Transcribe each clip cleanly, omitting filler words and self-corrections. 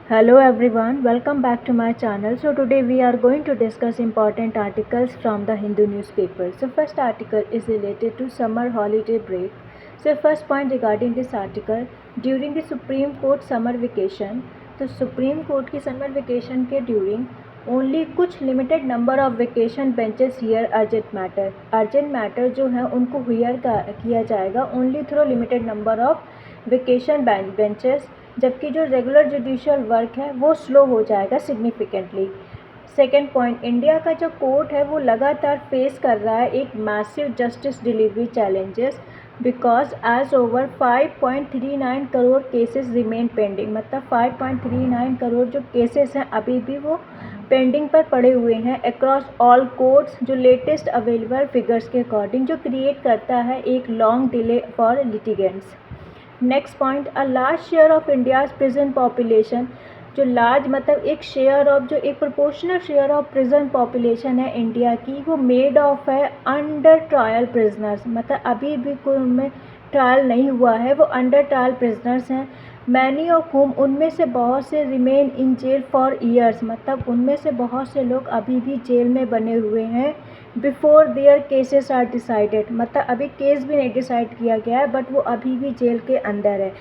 Hello everyone, welcome back to my channel. So today we are going to discuss important articles from the Hindu newspaper. So first article is related to summer holiday break. So first point regarding this article, during the Supreme Court summer vacation, तो supreme court की summer vacation के during only कुछ limited number of vacation benches here urgent matter जो है उनको here किया जाएगा only through limited number of vacation benches, जबकि जो रेगुलर जुडिशियल वर्क है वो स्लो हो जाएगा सिग्निफिकेंटली। सेकेंड पॉइंट, इंडिया का जो कोर्ट है वो लगातार फेस कर रहा है एक massive justice delivery challenges because as over 5.39 crore cases remain pending. मतलब 5.39 करोड़ जो केसेस हैं अभी भी वो पेंडिंग पर पड़े हुए हैं अक्रॉस ऑल कोर्ट्स, जो लेटेस्ट अवेलेबल फिगर्स के अकॉर्डिंग, जो क्रिएट करता है एक long delay for litigants. Next point, a large share of India's prison population, जो लार्ज मतलब एक शेयर ऑफ जो एक proportional share of prison population है इंडिया की, वो मेड ऑफ है अंडर ट्रायल प्रिजनर्स। मतलब अभी भी कोई उनमें ट्रायल नहीं हुआ है, वो अंडर ट्रायल प्रिजनर्स हैं। मैनी ऑफ होम, उनमें से बहुत से remain in jail for years, मतलब उनमें से बहुत से लोग अभी भी जेल में बने हुए हैं। Before their cases are decided, मतलब अभी केस भी नहीं डिसाइड किया गया है बट वो अभी भी जेल के अंदर है।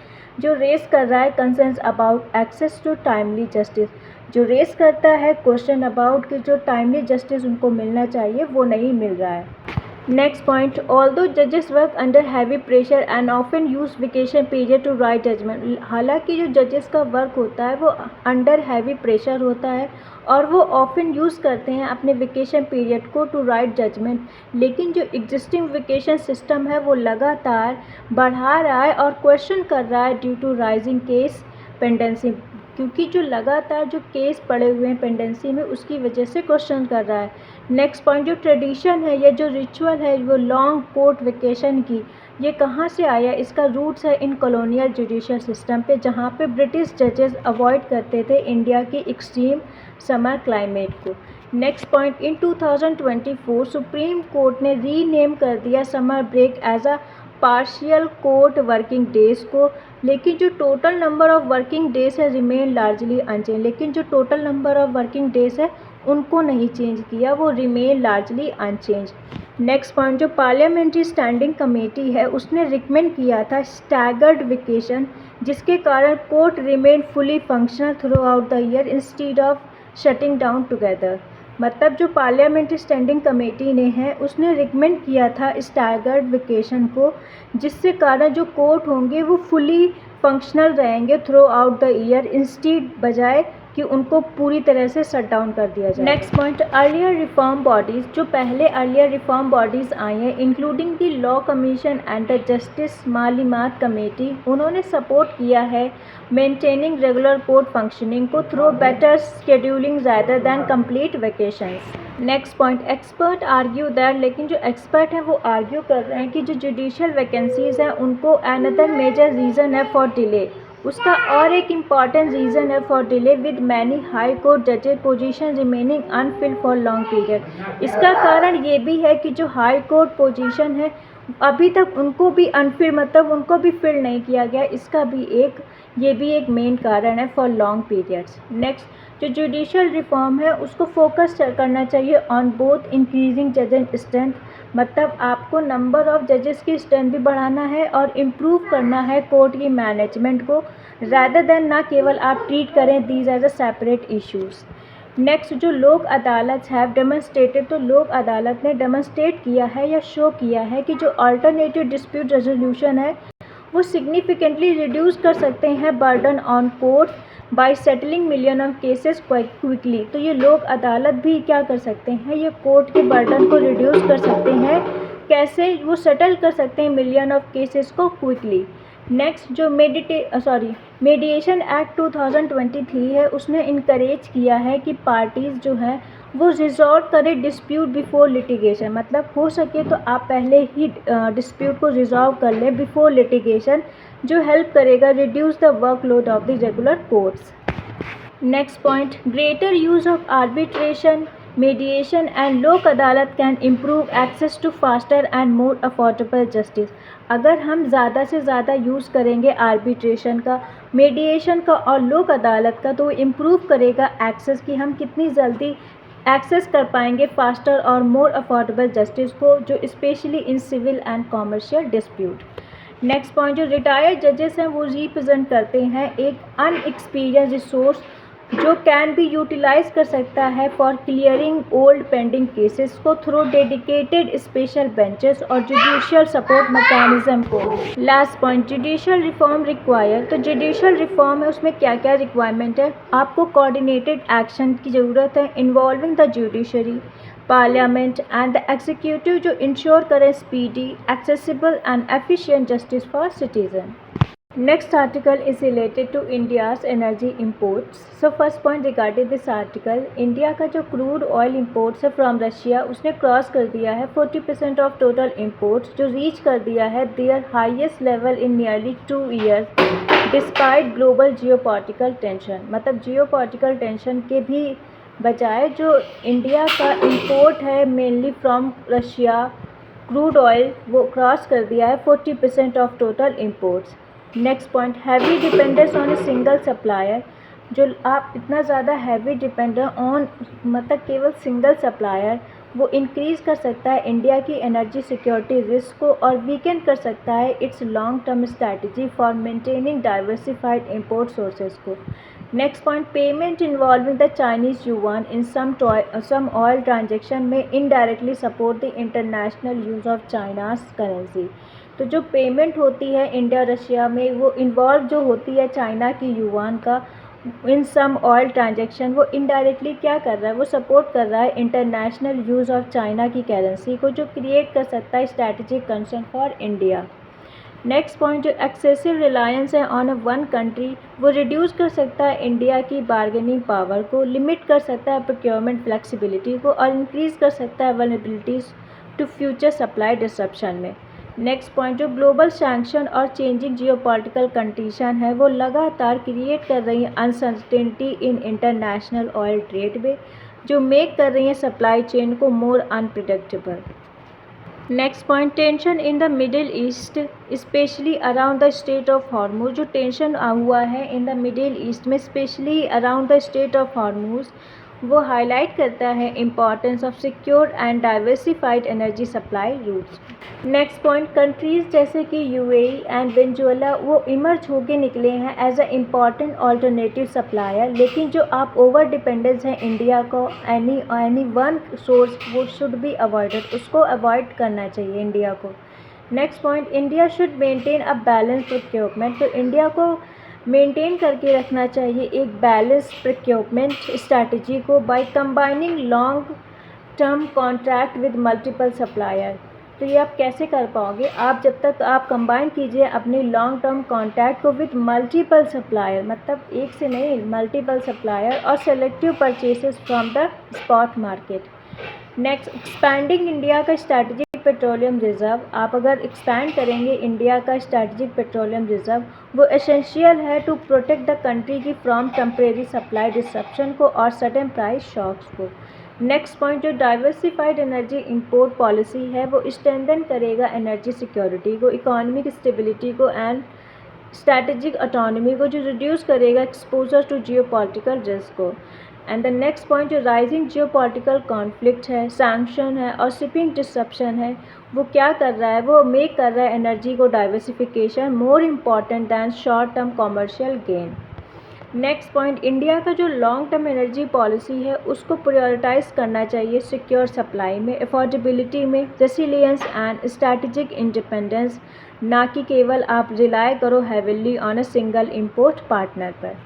जो रेस कर रहा है concerns about access to timely justice, जो रेस करता है क्वेश्चन अबाउट कि जो टाइमली जस्टिस उनको मिलना चाहिए वो नहीं मिल रहा है। नेक्स्ट पॉइंट, ऑल्दो जजेस work under heavy pressure and often use vacation period to write judgment, हालांकि जो जजेस का वर्क होता है वो अंडर हैवी प्रेशर होता है और वो ऑफन यूज़ करते हैं अपने वेकेशन पीरियड को टू राइट जजमेंट, लेकिन जो एग्जिस्टिंग वेकेशन सिस्टम है वो लगातार बढ़ा रहा है और क्वेश्चन कर रहा है due to rising case pendency, क्योंकि जो लगातार जो केस पड़े हुए हैं पेंडेंसी में उसकी वजह से क्वेश्चन कर रहा है। नेक्स्ट पॉइंट, जो ट्रेडिशन है या जो रिचुअल है वो लॉन्ग कोर्ट वेकेशन की, ये कहाँ से आया? इसका रूट्स है इन कॉलोनियल जुडिशियल सिस्टम पे, जहाँ पे ब्रिटिश जजेस अवॉइड करते थे इंडिया की एक्सट्रीम समर क्लाइमेट को। Next point, in 2024 supreme court ने रीनेम कर दिया summer break as a partial court working days को, लेकिन जो total number of working days है रिमेन लार्जली अनचेंज, लेकिन जो total number of working days है उनको नहीं चेंज किया, वो remain largely unchange. Next point, जो पार्लियामेंट्री स्टैंडिंग कमेटी है उसने रिकमेंड किया था स्टैगर्ड वेकेशन, जिसके कारण court remain fully functional throughout the year instead of shutting down together. मतलब जो पार्लियामेंट्री स्टैंडिंग कमेटी ने है उसने रिकमेंड किया था स्टैगर्ड वेकेशन को, जिससे कारण जो कोर्ट होंगे वो फुली फंक्शनल रहेंगे through out the year instead बजाय कि उनको पूरी तरह से शट डाउन कर दिया जाए। Next point, earlier reform bodies, जो पहले अर्लियर रिफॉर्म बॉडीज़ आई हैं including the law commission and the justice Malimath committee, उन्होंने सपोर्ट किया है मेंटेनिंग रेगुलर कोर्ट फंक्शनिंग को through better scheduling rather than complete vacations. Next point, expert argue that, लेकिन जो एक्सपर्ट हैं वो आर्ग्यू कर रहे हैं कि जो जुडिशियल वैकेंसीज़ हैं उनको अनदर मेजर रीज़न है फॉर डिले, उसका और एक इम्पॉर्टेंट रीज़न है for delay with many high court जजेस position remaining unfilled for long period. इसका कारण ये भी है कि जो हाई कोर्ट पोजीशन है अभी तक उनको भी अनफिल्ड, मतलब उनको भी फिल नहीं किया गया, इसका भी ये भी एक मेन कारण है फॉर लॉन्ग पीरियड्स। नेक्स्ट, जो जुडिशियल रिफॉर्म है उसको फोकस करना चाहिए ऑन बोथ इंक्रीजिंग जजेस स्ट्रेंथ, मतलब आपको नंबर ऑफ जजेस की स्ट्रेंथ भी बढ़ाना है और इम्प्रूव करना है कोर्ट की मैनेजमेंट को, रादर देन ना केवल आप ट्रीट करें these as a separate issues. Next, जो लोक अदालत हैव डेमोन्स्ट्रेटेड, तो लोक अदालत ने डेमोन्स्ट्रेट किया है या शो किया है कि जो अल्टरनेटिव डिस्प्यूट रेजोल्यूशन है वो सिग्निफिकेंटली रिड्यूस कर सकते हैं burden on court by settling million of cases quickly. तो ये लोक अदालत भी क्या कर सकते हैं, ये कोर्ट के बर्डन को रिड्यूस कर सकते हैं। कैसे? वो सेटल कर सकते हैं मिलियन ऑफ केसेस को क्विकली। नेक्स्ट, जो मीडिएशन एक्ट 2023 है उसने इनकरेज किया है कि पार्टीज़ जो हैं वो रिजॉल्व करें डिस्प्यूट बिफोर लिटिगेशन, मतलब हो सके तो आप पहले ही डिस्प्यूट को रिजॉल्व कर लें बिफोर लिटिगेशन, जो हेल्प करेगा reduce the workload of the regular courts. Next point, greater use of arbitration mediation and Lok Adalat can improve access to faster and more affordable justice. अगर हम ज़्यादा से ज़्यादा यूज़ करेंगे आर्बिट्रेशन का, मीडिएशन का और लोक अदालत का, तो इम्प्रूव करेगा एक्सेस कि हम कितनी जल्दी एक्सेस कर पाएंगे फास्टर और मोर अफोर्डेबल जस्टिस को, जो specially in civil and commercial dispute. Next point, जो रिटायर्ड जजेस हैं वो रिप्रेजेंट करते हैं एक अनएक्सपीरियंस रिसोर्स जो कैन बी यूटिलाइज कर सकता है for clearing old pending cases को थ्रू डेडिकेटेड स्पेशल बेंचेस और जुडिशियल सपोर्ट मैकेनिज्म को। Last point, judicial reform require. तो जुडिशियल रिफॉर्म है, उसमें क्या क्या रिक्वायरमेंट है? आपको कोऑर्डिनेटेड एक्शन की ज़रूरत है involving the judiciary, parliament and the executive, जो इंश्योर करें speedy, accessible and efficient justice for citizen. Next article is related to India's energy imports. So first point regarding this article, India का जो crude oil imports है from Russia उसने cross कर दिया है 40% of total imports, जो reach कर दिया है their highest level in nearly 2 years despite global geopolitical tension। मतलब geopolitical tension के भी बजाय जो इंडिया का इम्पोर्ट है mainly from Russia crude oil वो क्रॉस कर दिया है 40% of total imports. Next point, heavy dependence on a single supplier. जो आप इतना ज़्यादा हैवी डिपेंडेंट ऑन मतलब केवल सिंगल सप्लायर, वो इंक्रीज़ कर सकता है इंडिया की एनर्जी सिक्योरिटी रिस्क को और वीकेंड कर सकता है it's long term strategy for maintaining diversified import sources को। Next point, payment involving the Chinese yuan in some oil transaction में indirectly support the international use of China's currency. तो जो payment होती है इंडिया रशिया में वो involve जो होती है चाइना की युआन का इन सम ऑयल ट्रांजेक्शन, वो इनडायरेक्टली क्या कर रहा है, वो सपोर्ट कर रहा है इंटरनेशनल यूज़ ऑफ चाइना की करेंसी को, जो क्रिएट कर सकता है strategic concern for India. Next point, जो एक्सेसिव रिलायंस है ऑन वन कंट्री, वो रिड्यूस कर सकता है इंडिया की बार्गेनिंग पावर को, लिमिट कर सकता है प्रोक्योरमेंट फ्लेक्सिबिलिटी को और इंक्रीज़ कर सकता है vulnerabilities to future supply disruption में। नेक्स्ट पॉइंट, जो ग्लोबल सैंक्शन और चेंजिंग जियोपॉलिटिकल कंडीशन है वो लगातार क्रिएट कर रही है uncertainty in international oil trade में, जो मेक कर रही है सप्लाई चेन को more unpredictable. Next point, tension in the Middle East specially around the state of Hormuz. जो टेंशन हुआ है इन द मिडिल ईस्ट में specially around the state of Hormuz, वो हाईलाइट करता है importance of secure and diversified energy supply routes. Next point, countries जैसे कि UAE and Venezuela वो इमर्ज होके निकले हैं as a important alternative supplier, लेकिन जो आप ओवर डिपेंडेंस है इंडिया को एनी वन सोर्स, वो शुड बी अवॉइडेड, उसको अवॉइड करना चाहिए इंडिया को। Next point, India should maintain a balance procurement. तो इंडिया को मेंटेन करके रखना चाहिए एक बैलेंस प्रोक्योरमेंट स्ट्रैटेजी को by combining long term contract with multiple supplier. तो ये आप कैसे कर पाओगे? आप जब तक आप कंबाइन कीजिए अपनी लॉन्ग टर्म कॉन्ट्रैक्ट को विद मल्टीपल सप्लायर, मतलब एक से नहीं मल्टीपल सप्लायर, और selective purchases from the spot market. Next, expanding India का स्ट्रैटेजिक पेट्रोलियम रिज़र्व। आप अगर एक्सपैंड करेंगे इंडिया का स्ट्रैटेजिक पेट्रोलियम रिज़र्व, वो एसेंशियल है टू प्रोटेक्ट द कंट्री की फ्रॉम टेम्परेरी सप्लाई डिसरप्शन को और सडन प्राइस शॉक्स को। नेक्स्ट पॉइंट, जो डाइवर्सिफाइड एनर्जी इंपोर्ट पॉलिसी है वो स्ट्रेंथन करेगा एनर्जी सिक्योरिटी को, इकोनॉमिक स्टेबिलिटी को एंड स्ट्रैटेजिक ऑटोनॉमी को, जो रिड्यूस करेगा एक्सपोजर टू जियोपॉलिटिकल रिस्क को। एंड द नेक्स्ट पॉइंट, जो राइजिंग जियोपॉलिटिकल कॉन्फ्लिक्ट है, सैंक्शन है और शिपिंग डिसरप्शन है, वो क्या कर रहा है, वो मेक कर रहा है एनर्जी को diversification more important than short term commercial gain. Next point, India का जो लॉन्ग टर्म एनर्जी पॉलिसी है उसको प्रायोरिटाइज करना चाहिए सिक्योर सप्लाई में, अफोर्डेबिलिटी में, रेसिलियंस एंड स्ट्रैटेजिक इंडिपेंडेंस, ना कि केवल आप रिलाय करो heavily on a single import partner पर।